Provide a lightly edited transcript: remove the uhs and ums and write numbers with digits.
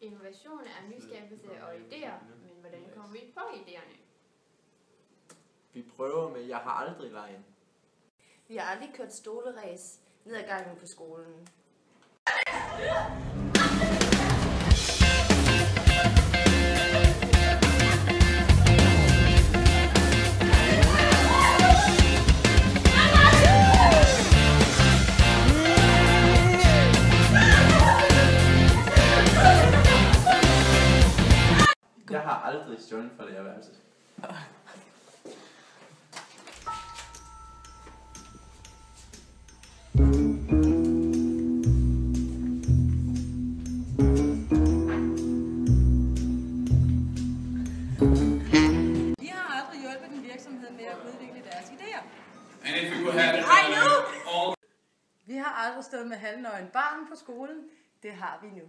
Innovation er nyskabelse og idéer, men hvordan kommer vi på idéerne? Vi prøver med Jeg har aldrig lejen. Vi har aldrig kørt stoleræs ned ad gangen på skolen. Jeg har aldrig stjålet fra lærerværelset. Vi har aldrig hjulpet en virksomhed med at udvikle deres idéer. Vi har aldrig stået med halvnøgen barn på skolen. Det har vi nu.